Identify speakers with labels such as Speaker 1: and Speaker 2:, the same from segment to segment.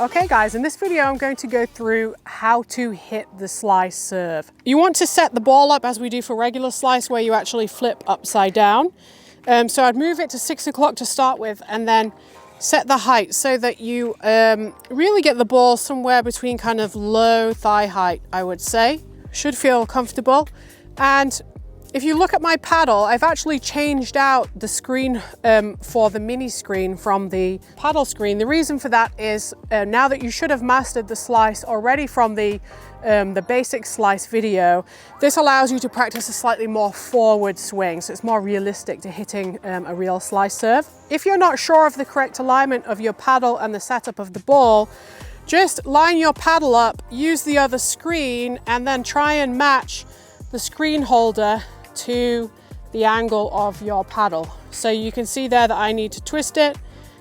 Speaker 1: Okay guys, in this video I'm going to go through how to hit the slice serve. You want to set the ball up as we do for regular slice, where you actually flip upside down. So I'd move it to 6 o'clock to start with, and then set the height so that you really get the ball somewhere between kind of low thigh height, I would say. Should feel comfortable. And if you look at my paddle, I've actually changed out the screen for the mini screen from the paddle screen. The reason for that is now that you should have mastered the slice already from the basic slice video, this allows you to practice a slightly more forward swing, so it's more realistic to hitting a real slice serve. If you're not sure of the correct alignment of your paddle and the setup of the ball, just line your paddle up, use the other screen, and then try and match the screen holder to the angle of your paddle. So you can see there that I need to twist it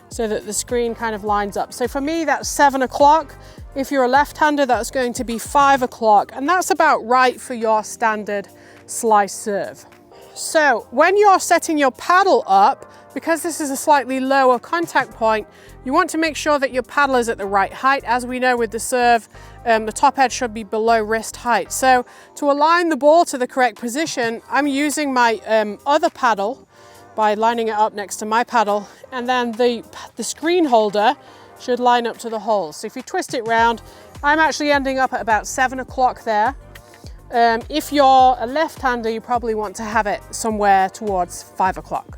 Speaker 1: so that the screen kind of lines up. So for me, that's 7 o'clock. If you're a left-hander, that's going to be 5 o'clock, and that's about right for your standard slice serve. So when you're setting your paddle up, because this is a slightly lower contact point, you want to make sure that your paddle is at the right height. As we know with the serve, the top edge should be below wrist height. So to align the ball to the correct position, I'm using my other paddle by lining it up next to my paddle, and then the screen holder should line up to the hole. So if you twist it round, I'm actually ending up at about 7 o'clock there. If you're a left-hander, you probably want to have it somewhere towards 5 o'clock.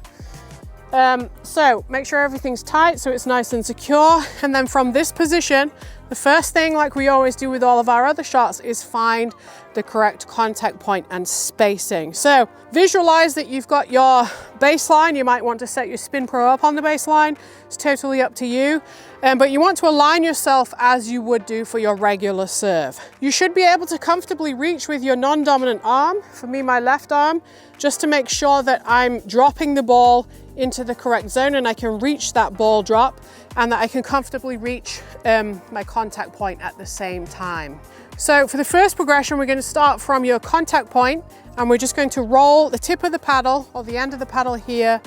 Speaker 1: So make sure everything's tight so it's nice and secure. And then from this position, the first thing, like we always do with all of our other shots, is find the correct contact point and spacing. So visualize that you've got your baseline. You might want to set your SpinPro up on the baseline. It's totally up to you. But you want to align yourself as you would do for your regular serve. You should be able to comfortably reach with your non-dominant arm, for me, my left arm, just to make sure that I'm dropping the ball into the correct zone and I can reach that ball drop, and that I can comfortably reach my contact point at the same time. So for the first progression, we're going to start from your contact point, and we're just going to roll the tip of the paddle, or the end of the paddle here,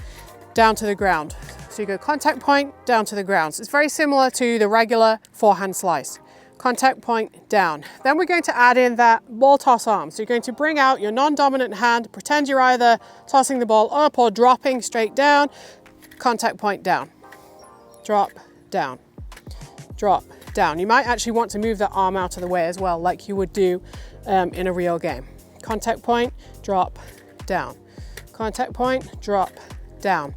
Speaker 1: down to the ground. So you go contact point, down to the ground. So it's very similar to the regular forehand slice. Contact point, down. Then we're going to add in that ball toss arm. So you're going to bring out your non-dominant hand, pretend you're either tossing the ball up or dropping straight down. Contact point, down. Drop, down. Drop, down. You might actually want to move that arm out of the way as well, like you would do in a real game. Contact point, drop, down. Contact point, drop, down.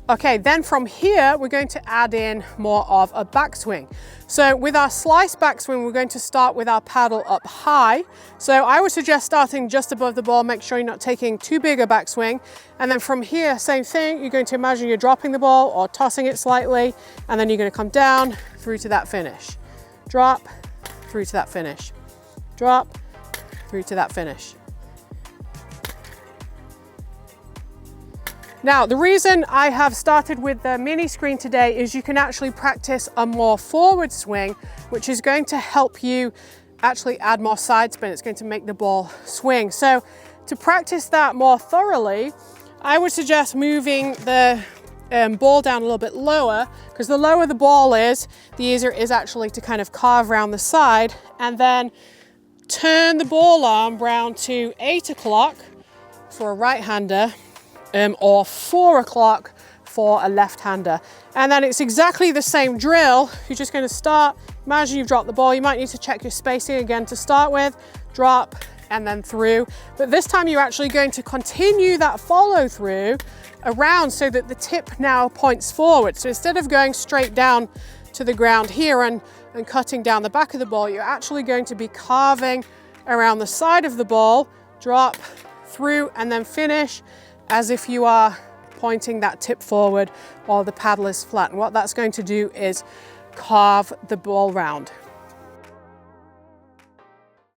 Speaker 1: Okay, then from here, we're going to add in more of a backswing. So with our slice backswing, we're going to start with our paddle up high. So I would suggest starting just above the ball. Make sure you're not taking too big a backswing. And then from here, same thing. You're going to imagine you're dropping the ball or tossing it slightly, and then you're going to come down through to that finish. Drop, through to that finish. Drop, through to that finish. Now, the reason I have started with the mini screen today is you can actually practice a more forward swing, which is going to help you actually add more side spin. It's going to make the ball swing. So to practice that more thoroughly, I would suggest moving the ball down a little bit lower, because the lower the ball is, the easier it is actually to kind of carve around the side, and then turn the ball arm round to 8 o'clock for a right-hander, or 4 o'clock for a left-hander. And then it's exactly the same drill. You're just going to start, imagine you've dropped the ball. You might need to check your spacing again to start with. Drop, and then through. But this time you're actually going to continue that follow through around so that the tip now points forward. So instead of going straight down to the ground here and cutting down the back of the ball, you're actually going to be carving around the side of the ball, drop through, and then finish as if you are pointing that tip forward while the paddle is flat. And what that's going to do is carve the ball round.